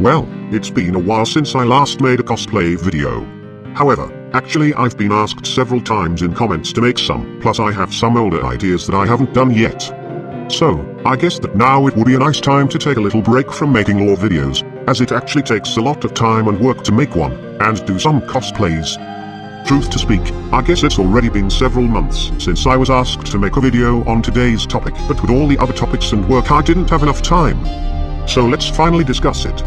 Well, it's been a while since I last made a cosplay video. However, actually I've been asked several times in comments to make some, plus I have some older ideas that I haven't done yet. So, I guess that now it would be a nice time to take a little break from making more videos, as it actually takes a lot of time and work to make one, and do some cosplays. Truth to speak, I guess it's already been several months since I was asked to make a video on today's topic, but with all the other topics and work I didn't have enough time. So let's finally discuss it.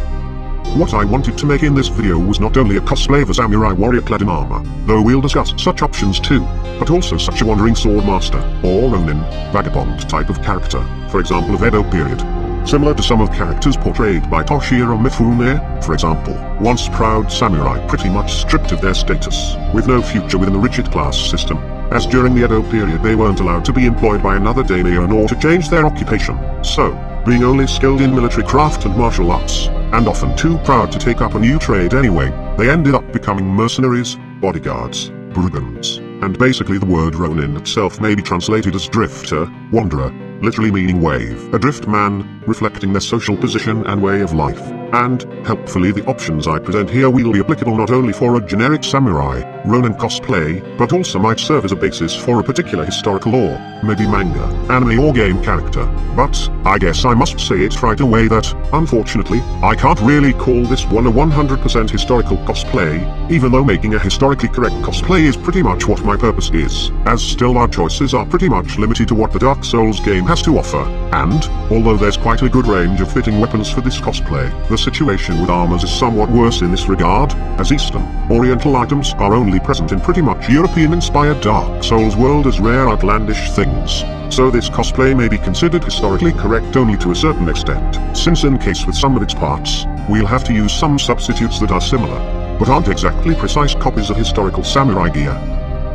What I wanted to make in this video was not only a cosplay of a samurai warrior clad in armor, though we'll discuss such options too, but also such a wandering sword master, or Ronin, vagabond type of character, for example of Edo period. Similar to some of the characters portrayed by Toshiro Mifune, for example, once proud samurai pretty much stripped of their status, with no future within the rigid class system, as during the Edo period they weren't allowed to be employed by another daimyo nor to change their occupation, so, being only skilled in military craft and martial arts, and often too proud to take up a new trade anyway, they ended up becoming mercenaries, bodyguards, brigands, and basically the word Ronin itself may be translated as drifter, wanderer, literally meaning wave, adrift man, reflecting their social position and way of life. And, helpfully the options I present here will be applicable not only for a generic samurai, Ronin cosplay, but also might serve as a basis for a particular historical or, maybe manga, anime or game character. But, I guess I must say it right away that, unfortunately, I can't really call this one a 100% historical cosplay, even though making a historically correct cosplay is pretty much what my purpose is, as still our choices are pretty much limited to what the Dark Souls game has to offer, and, although there's quite a good range of fitting weapons for this cosplay, the situation with armors is somewhat worse in this regard, as Eastern, Oriental items are only present in pretty much European-inspired Dark Souls world as rare outlandish things. So this cosplay may be considered historically correct only to a certain extent, since in case with some of its parts, we'll have to use some substitutes that are similar, but aren't exactly precise copies of historical samurai gear.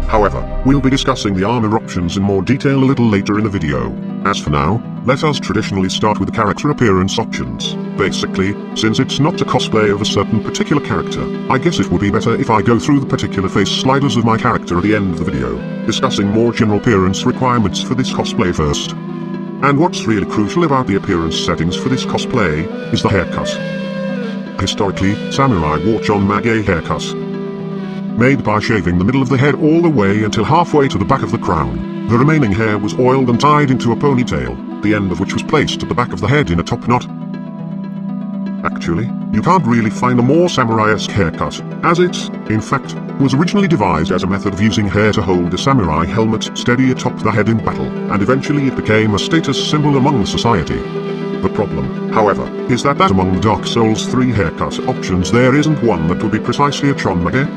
However, we'll be discussing the armor options in more detail a little later in the video. As for now, let us traditionally start with the character appearance options. Basically, since it's not a cosplay of a certain particular character, I guess it would be better if I go through the particular face sliders of my character at the end of the video, discussing more general appearance requirements for this cosplay first. And what's really crucial about the appearance settings for this cosplay is the haircut. Historically, samurai wore chonmage haircut, made by shaving the middle of the head all the way until halfway to the back of the crown. The remaining hair was oiled and tied into a ponytail, the end of which was placed at the back of the head in a top knot. Actually, you can't really find a more samurai-esque haircut, as it, in fact, was originally devised as a method of using hair to hold a samurai helmet steady atop the head in battle, and eventually it became a status symbol among the society. The problem, however, is that among the Dark Souls 3 haircut options there isn't one that would be precisely a chonmage.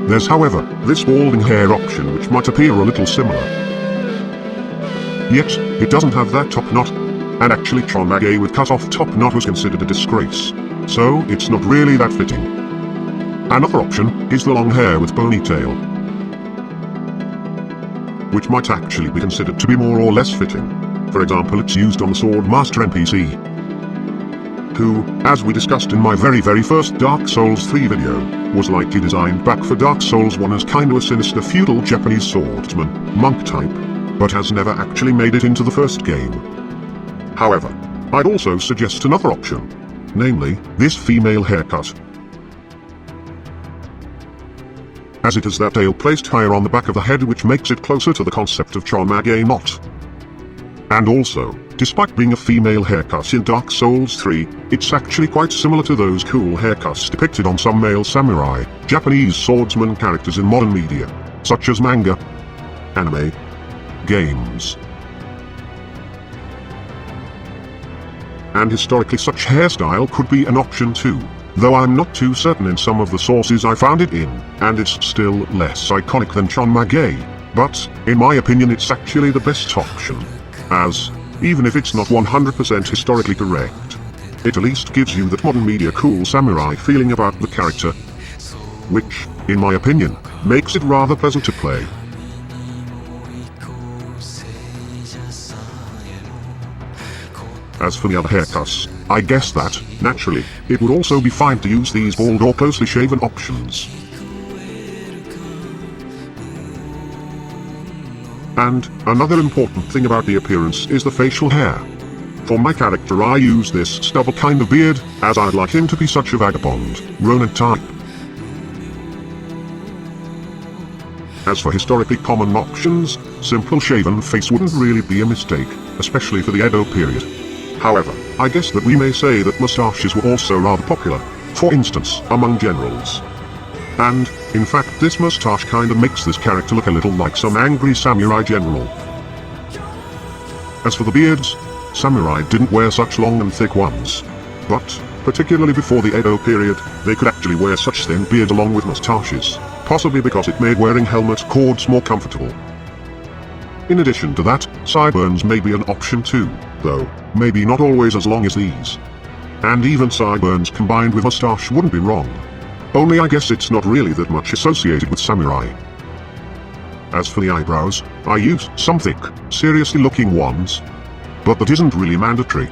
There's however, this balding hair option which might appear a little similar. Yet, it doesn't have that top knot, and actually chonmage with cut-off top knot was considered a disgrace, so it's not really that fitting. Another option is the long hair with ponytail, which might actually be considered to be more or less fitting. For example, it's used on the Sword Master NPC, who, as we discussed in my very first Dark Souls 3 video, was likely designed back for Dark Souls 1 as kinda a sinister feudal Japanese swordsman, monk type, but has never actually made it into the first game. However, I'd also suggest another option, namely, this female haircut, as it has that tail placed higher on the back of the head which makes it closer to the concept of chonmage knot. And also, despite being a female haircut in Dark Souls 3, it's actually quite similar to those cool haircuts depicted on some male samurai, Japanese swordsman characters in modern media, such as manga, anime, games. And historically such hairstyle could be an option too, though I'm not too certain in some of the sources I found it in, and it's still less iconic than chonmage, but, in my opinion it's actually the best option. As, even if it's not 100% historically correct, it at least gives you that modern media cool samurai feeling about the character, which, in my opinion, makes it rather pleasant to play. As for the other haircuts, I guess that, naturally, it would also be fine to use these bald or closely shaven options. And, another important thing about the appearance is the facial hair. For my character I use this stubble kind of beard, as I'd like him to be such a vagabond, Ronin type. As for historically common options, simple shaven face wouldn't really be a mistake, especially for the Edo period. However, I guess that we may say that moustaches were also rather popular, for instance, among generals. And, in fact, this moustache kinda makes this character look a little like some angry samurai general. As for the beards, samurai didn't wear such long and thick ones. But, particularly before the Edo period, they could actually wear such thin beards along with moustaches, possibly because it made wearing helmet cords more comfortable. In addition to that, sideburns may be an option too, though maybe not always as long as these. And even sideburns combined with moustache wouldn't be wrong. Only I guess it's not really that much associated with samurai. As for the eyebrows, I use some thick, seriously looking ones, but that isn't really mandatory.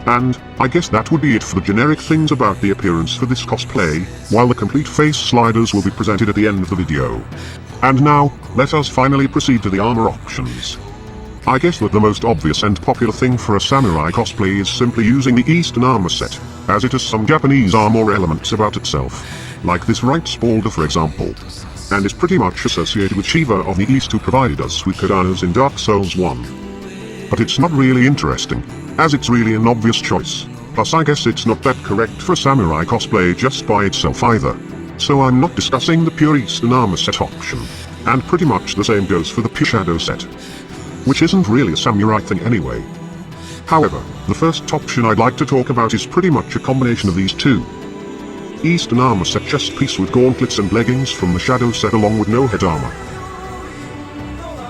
And I guess that would be it for the generic things about the appearance for this cosplay, while the complete face sliders will be presented at the end of the video. And now, let us finally proceed to the armor options. I guess that the most obvious and popular thing for a samurai cosplay is simply using the Eastern armor set, as it has some Japanese armor elements about itself, like this right spalder for example, and is pretty much associated with Shiva of the East who provided us with katanas in Dark Souls 1. But it's not really interesting, as it's really an obvious choice, plus I guess it's not that correct for a samurai cosplay just by itself either, so I'm not discussing the pure Eastern armor set option, and pretty much the same goes for the pure shadow set, which isn't really a samurai thing anyway. However, the first option I'd like to talk about is pretty much a combination of these two. Eastern armor set chest piece with gauntlets and leggings from the shadow set along with no head armor.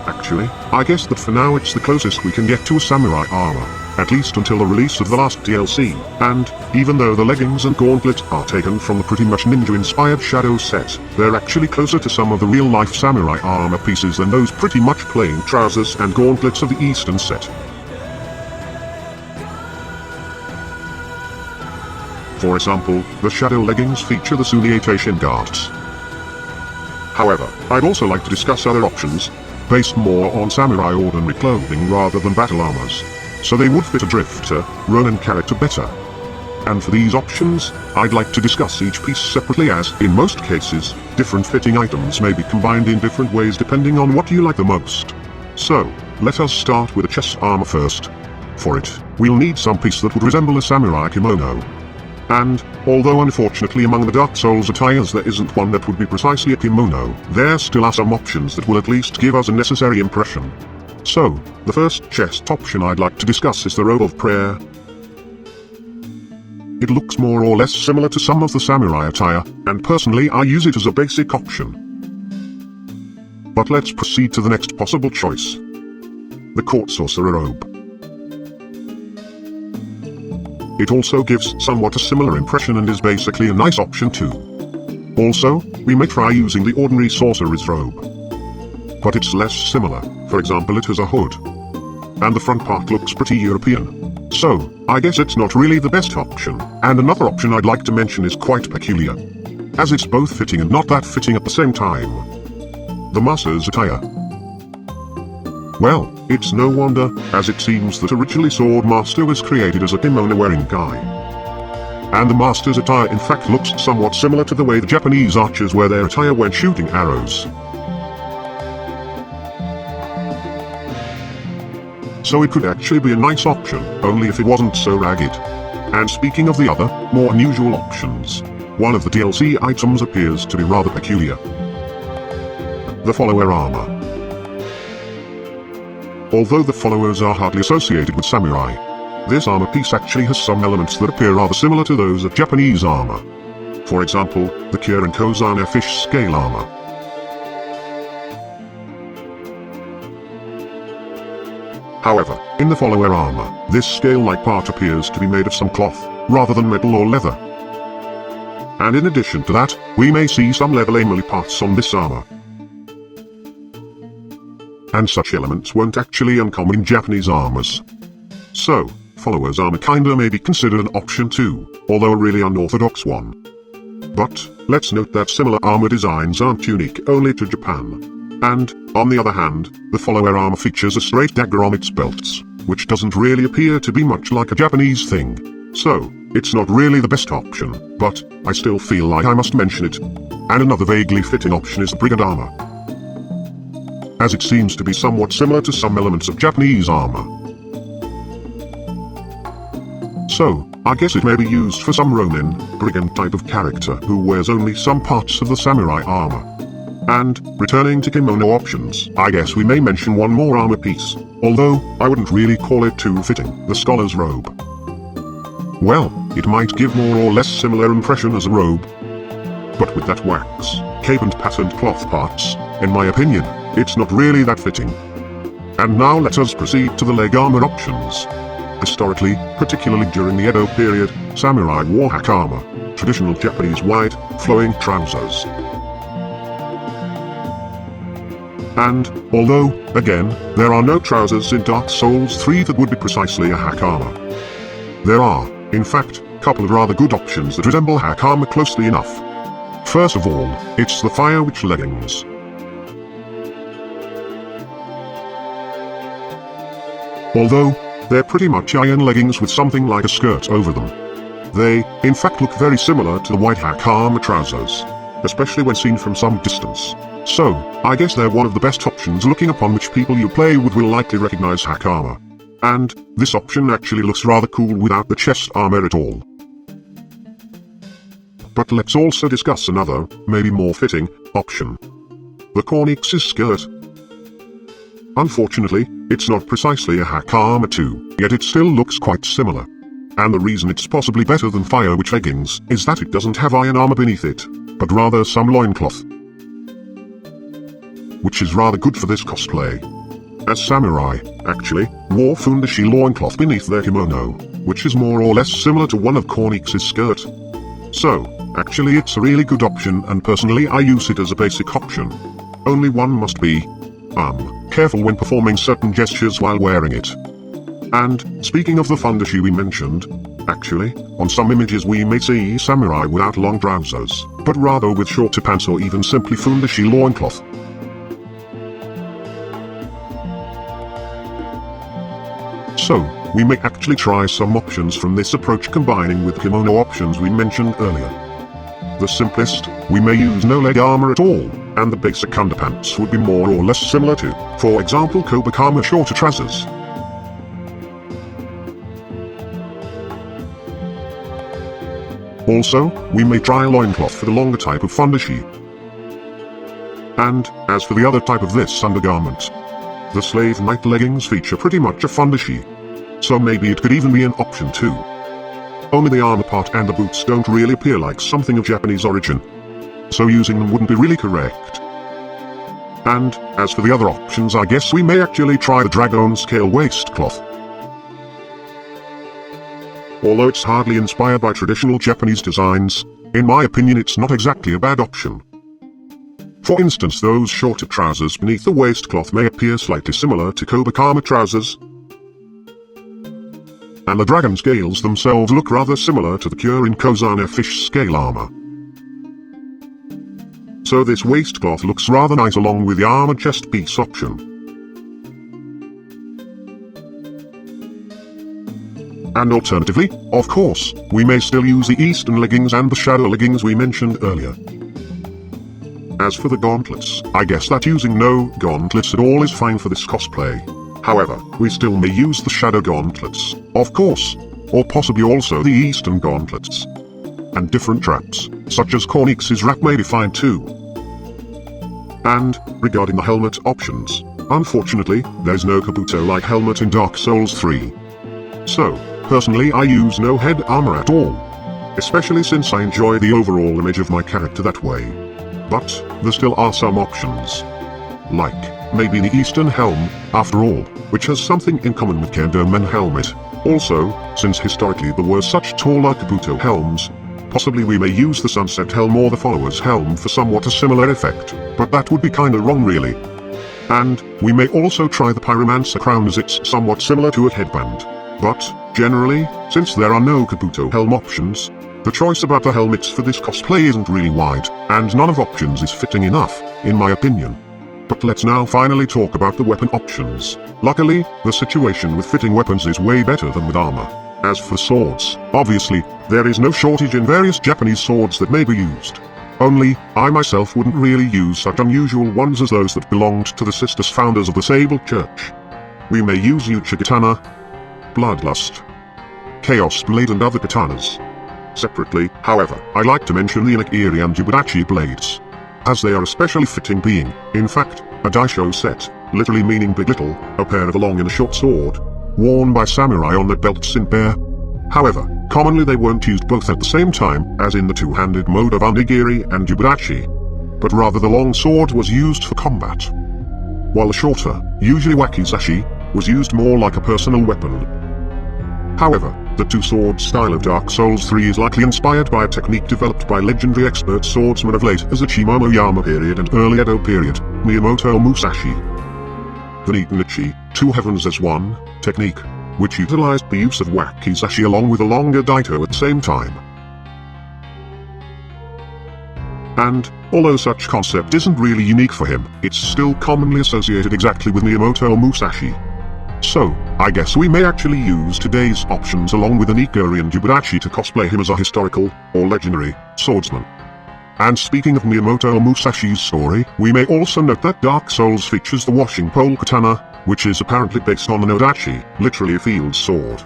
Actually, I guess that for now it's the closest we can get to a samurai armor, at least until the release of the last DLC, and, even though the leggings and gauntlet are taken from the pretty much ninja-inspired shadow set, they're actually closer to some of the real-life samurai armor pieces than those pretty much plain trousers and gauntlets of the Eastern set. For example, the shadow leggings feature the Sunieite Shingards. However, I'd also like to discuss other options, based more on samurai ordinary clothing rather than battle armors, so they would fit a drifter, Ronin character better. And for these options, I'd like to discuss each piece separately as, in most cases, different fitting items may be combined in different ways depending on what you like the most. So, let us start with the chest armor first. For it, we'll need some piece that would resemble a samurai kimono. And, although unfortunately among the Dark Souls attires there isn't one that would be precisely a kimono, there still are some options that will at least give us a necessary impression. So, the first chest option I'd like to discuss is the Robe of Prayer. It looks more or less similar to some of the samurai attire, and personally I use it as a basic option. But let's proceed to the next possible choice. The Court Sorcerer Robe. It also gives somewhat a similar impression and is basically a nice option too. Also, we may try using the ordinary Sorcerer's robe. But it's less similar, for example it has a hood. And the front part looks pretty European. So, I guess it's not really the best option, and another option I'd like to mention is quite peculiar, as it's both fitting and not that fitting at the same time. The Master's attire. Well, it's no wonder, as it seems that originally Sword Master was created as a kimono-wearing guy. And the Master's attire in fact looks somewhat similar to the way the Japanese archers wear their attire when shooting arrows. So it could actually be a nice option, only if it wasn't so ragged. And speaking of the other, more unusual options, one of the DLC items appears to be rather peculiar. The Follower Armor. Although the followers are hardly associated with samurai, this armor piece actually has some elements that appear rather similar to those of Japanese armor. For example, the Kirin Kozana fish scale armor. However, in the follower armor, this scale-like part appears to be made of some cloth, rather than metal or leather. And in addition to that, we may see some leather lamely parts on this armor. And such elements weren't actually uncommon in Japanese armors. So, followers armor kinda may be considered an option too, although a really unorthodox one. But, let's note that similar armor designs aren't unique only to Japan. And, on the other hand, the follower armor features a straight dagger on its belts, which doesn't really appear to be much like a Japanese thing. So, it's not really the best option, but I still feel like I must mention it. And another vaguely fitting option is the brigand armor, as it seems to be somewhat similar to some elements of Japanese armor. So, I guess it may be used for some Ronin, brigand type of character who wears only some parts of the samurai armor. And, returning to kimono options, I guess we may mention one more armor piece, although I wouldn't really call it too fitting, the scholar's robe. Well, it might give more or less similar impression as a robe, but with that wax, cape and patterned cloth parts, in my opinion, it's not really that fitting. And now let us proceed to the leg armor options. Historically, particularly during the Edo period, samurai wore hakama, traditional Japanese wide, flowing trousers. And, although, again, there are no trousers in Dark Souls 3 that would be precisely a hakama, there are, in fact, a couple of rather good options that resemble hakama closely enough. First of all, it's the Fire Witch leggings. Although, they're pretty much iron leggings with something like a skirt over them. They, in fact, look very similar to the white hakama trousers, especially when seen from some distance. So, I guess they're one of the best options looking upon which people you play with will likely recognize hakama. And, this option actually looks rather cool without the chest armor at all. But let's also discuss another, maybe more fitting, option. The Kornix's skirt. Unfortunately, it's not precisely a hakama too, yet it still looks quite similar. And the reason it's possibly better than Fire Witch leggings is that it doesn't have iron armor beneath it, but rather some loincloth, which is rather good for this cosplay. As samurai, actually, wore fundashi loincloth beneath their kimono, which is more or less similar to one of Kornix's skirt. So, actually it's a really good option and personally I use it as a basic option. Only one must be, careful when performing certain gestures while wearing it. And, speaking of the fundashi we mentioned, actually, on some images we may see samurai without long trousers, but rather with shorter pants or even simply fundashi loincloth. So, we may actually try some options from this approach combining with kimono options we mentioned earlier. The simplest, we may use no leg armor at all, and the basic underpants would be more or less similar to, for example, kobakama shorter trousers. Also, we may try a loincloth for the longer type of fundashi. And, as for the other type of this undergarment, the slave knight leggings feature pretty much a fundashi, so maybe it could even be an option too. Only the armor part and the boots don't really appear like something of Japanese origin, so using them wouldn't be really correct. And, as for the other options I guess we may actually try the dragon scale waistcloth. Although it's hardly inspired by traditional Japanese designs, in my opinion it's not exactly a bad option. For instance, those shorter trousers beneath the waistcloth may appear slightly similar to kobakama trousers, and the dragon scales themselves look rather similar to the Kurin Kozana fish scale armor. So this waistcloth looks rather nice along with the armor chest piece option. And alternatively, of course, we may still use the Eastern leggings and the shadow leggings we mentioned earlier. As for the gauntlets, I guess that using no gauntlets at all is fine for this cosplay. However, we still may use the shadow gauntlets, of course, or possibly also the Eastern gauntlets. And different traps, such as Kornix's wrap may be fine too. And, regarding the helmet options, unfortunately, there's no Kabuto-like helmet in Dark Souls 3. So, personally I use no head armor at all, especially since I enjoy the overall image of my character that way. But, there still are some options. Like, maybe the Eastern helm, after all, which has something in common with Kendo Men helmet. Also, since historically there were such taller Kabuto helms, possibly we may use the Sunset helm or the Follower's helm for somewhat a similar effect, but that would be kinda wrong really. And, we may also try the Pyromancer crown as it's somewhat similar to a headband. But, generally, since there are no Kabuto helm options, the choice about the helmets for this cosplay isn't really wide, and none of options is fitting enough, in my opinion. But let's now finally talk about the weapon options. Luckily, the situation with fitting weapons is way better than with armor. As for swords, obviously, there is no shortage in various Japanese swords that may be used. Only, I myself wouldn't really use such unusual ones as those that belonged to the sisters founders of the Sable Church. We may use Uchigatana, Bloodlust, Chaos Blade and other katanas. Separately, however, I like to mention the Inagiri and Jubidachi blades, as they are especially fitting being, in fact, a daisho set, literally meaning big little, a pair of a long and a short sword, worn by samurai on their belts in pair. However, commonly they weren't used both at the same time, as in the two-handed mode of onigiri and jubidachi, but rather the long sword was used for combat, while the shorter, usually wakizashi, was used more like a personal weapon. However, the two-sword style of Dark Souls 3 is likely inspired by a technique developed by legendary expert swordsmen of late as the Shimomoyama period and early Edo period, Miyamoto Musashi. The Nitanichi, Two Heavens as One, technique, which utilized the use of wakizashi along with a longer daito at the same time. And, although such concept isn't really unique for him, it's still commonly associated exactly with Miyamoto Musashi. So, I guess we may actually use today's options along with Onigiri and Jubidachi to cosplay him as a historical, or legendary, swordsman. And speaking of Miyamoto Musashi's story, we may also note that Dark Souls features the washing pole katana, which is apparently based on the nodachi, literally a field sword.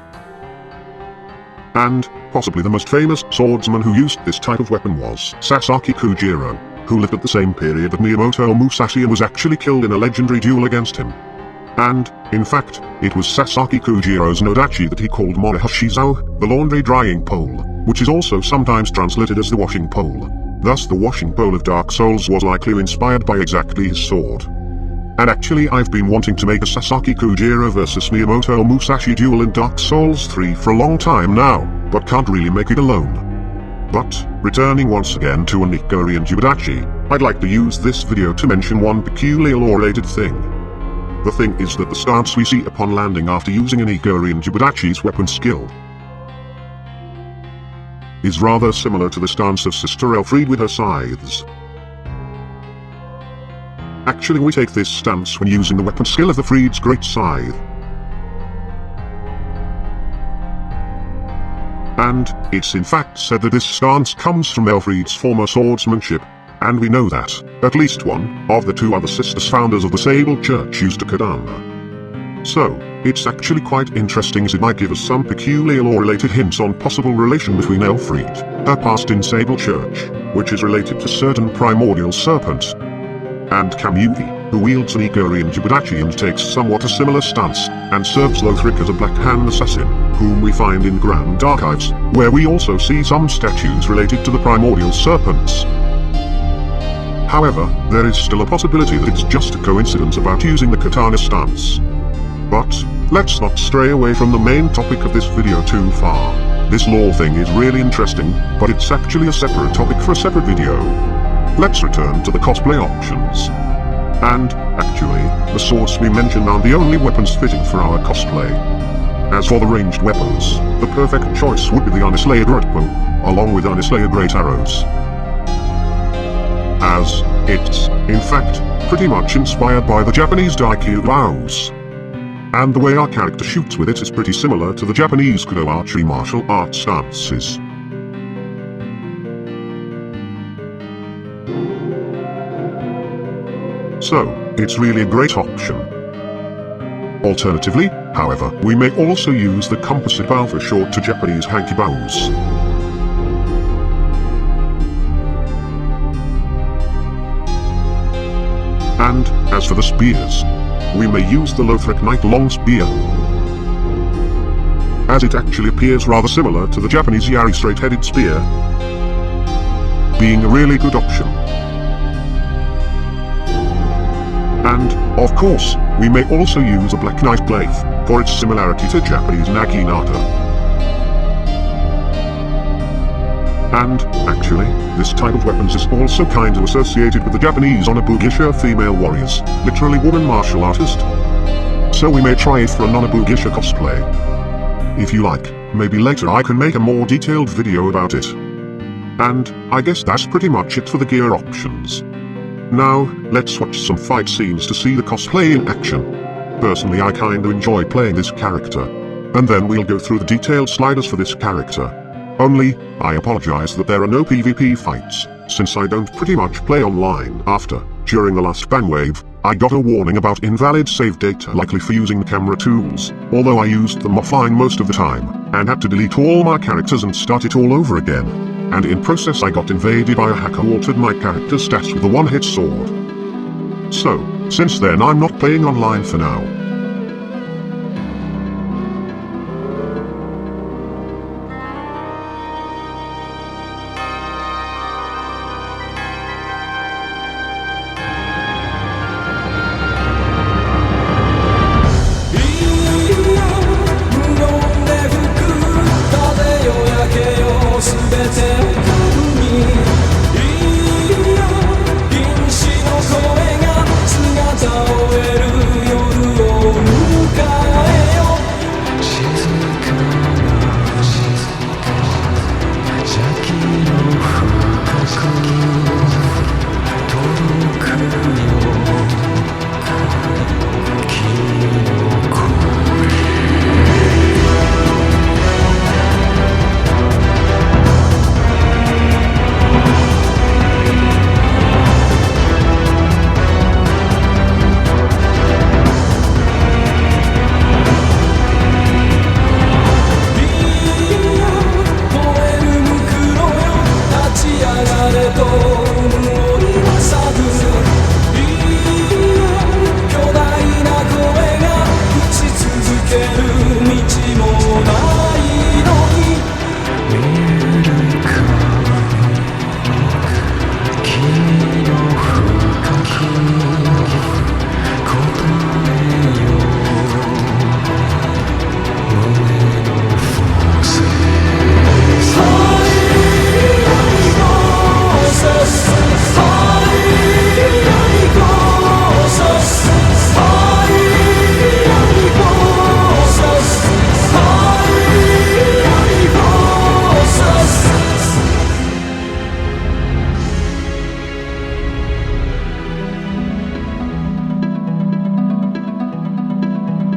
And, possibly the most famous swordsman who used this type of weapon was Sasaki Kujiro, who lived at the same period that Miyamoto Musashi and was actually killed in a legendary duel against him. And, in fact, it was Sasaki Kujiro's nodachi that he called Morihashizo, the laundry drying pole, which is also sometimes translated as the washing pole. Thus the washing pole of Dark Souls was likely inspired by exactly his sword. And actually I've been wanting to make a Sasaki Kujiro vs Miyamoto Musashi duel in Dark Souls 3 for a long time now, but can't really make it alone. But, returning once again to Onigiri and Jubidachi, I'd like to use this video to mention one peculiar lore-related thing. The thing is that the stance we see upon landing after using Onigiri and Jubidachi's weapon skill is rather similar to the stance of Sister Elfriede with her scythes. Actually we take this stance when using the weapon skill of the Friede's Great Scythe. And, it's in fact said that this stance comes from Elfriede's former swordsmanship, and we know that, at least one, of the two other sisters founders of the Sable Church used a katana. So, it's actually quite interesting as it might give us some peculiar lore-related hints on possible relation between Elfriede, her past in Sable Church, which is related to certain primordial serpents, and Kamui, who wields Onigiri and Jubidachi and takes somewhat a similar stance, and serves Lothric as a Black Hand assassin, whom we find in Grand Archives, where we also see some statues related to the primordial serpents. However, there is still a possibility that it's just a coincidence about using the katana stance. But, let's not stray away from the main topic of this video too far. This lore thing is really interesting, but it's actually a separate topic for a separate video. Let's return to the cosplay options. And, actually, the swords we mentioned aren't the only weapons fitting for our cosplay. As for the ranged weapons, the perfect choice would be the Anislayer Greatbow, along with Anislayer Great Arrows, as it's, in fact, pretty much inspired by the Japanese Daikyu bows. And the way our character shoots with it is pretty similar to the Japanese Kudo archery martial arts stances. So, it's really a great option. Alternatively, however, we may also use the composite bow for short to Japanese hanky bows. And, as for the spears, we may use the Lothric Knight Long Spear, as it actually appears rather similar to the Japanese Yari straight-headed spear, being a really good option. And, of course, we may also use a Black Knight Blade, for its similarity to Japanese Naginata. And, actually, this type of weapons is also kind of associated with the Japanese Onabugisha female warriors, literally woman martial artist. So we may try it for a Onabugisha cosplay. If you like, maybe later I can make a more detailed video about it. And, I guess that's pretty much it for the gear options. Now, let's watch some fight scenes to see the cosplay in action. Personally, I kinda enjoy playing this character. And then we'll go through the detailed sliders for this character. Only, I apologize that there are no PvP fights, since I don't pretty much play online. During the last ban wave, I got a warning about invalid save data likely for using the camera tools, although I used them offline most of the time, and had to delete all my characters and start it all over again. And in process I got invaded by a hacker who altered my character's stats with a one-hit sword. So, since then I'm not playing online for now.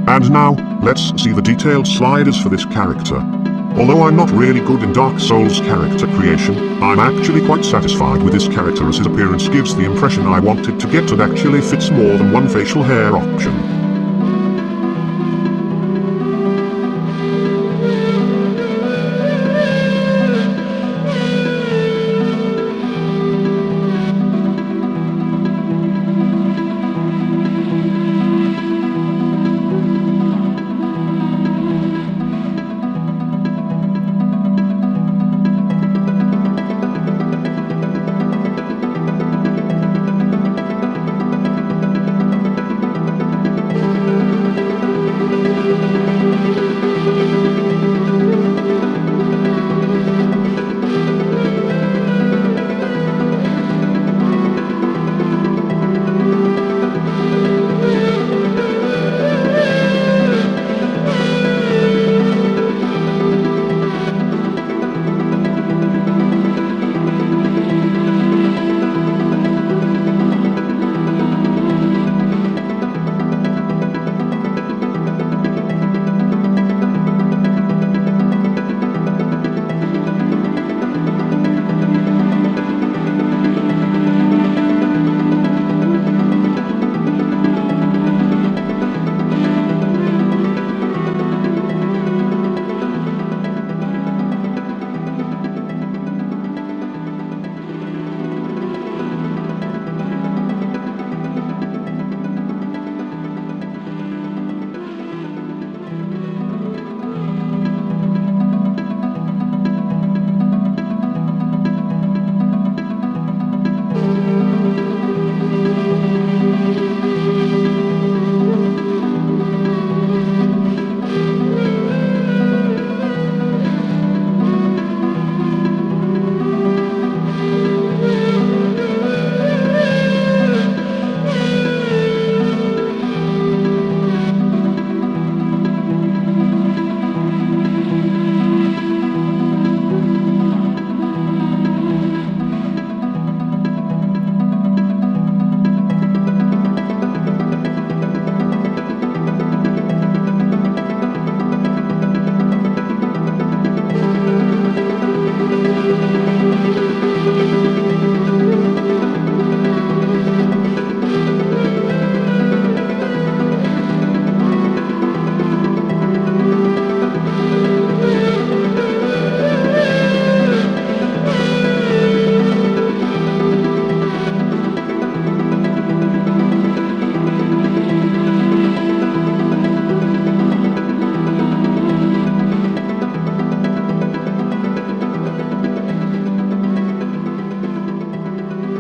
And now, let's see the detailed sliders for this character. Although I'm not really good in Dark Souls character creation, I'm actually quite satisfied with this character as his appearance gives the impression I wanted to get and actually fits more than one facial hair option.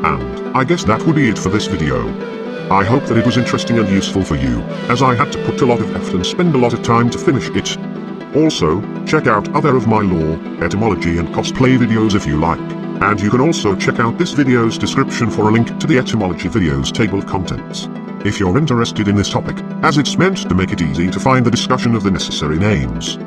And I guess that would be it for this video. I hope that it was interesting and useful for you, as I had to put a lot of effort and spend a lot of time to finish it. Also, check out other of my lore, etymology and cosplay videos if you like. And you can also check out this video's description for a link to the etymology video's table of contents, if you're interested in this topic, as it's meant to make it easy to find the discussion of the necessary names.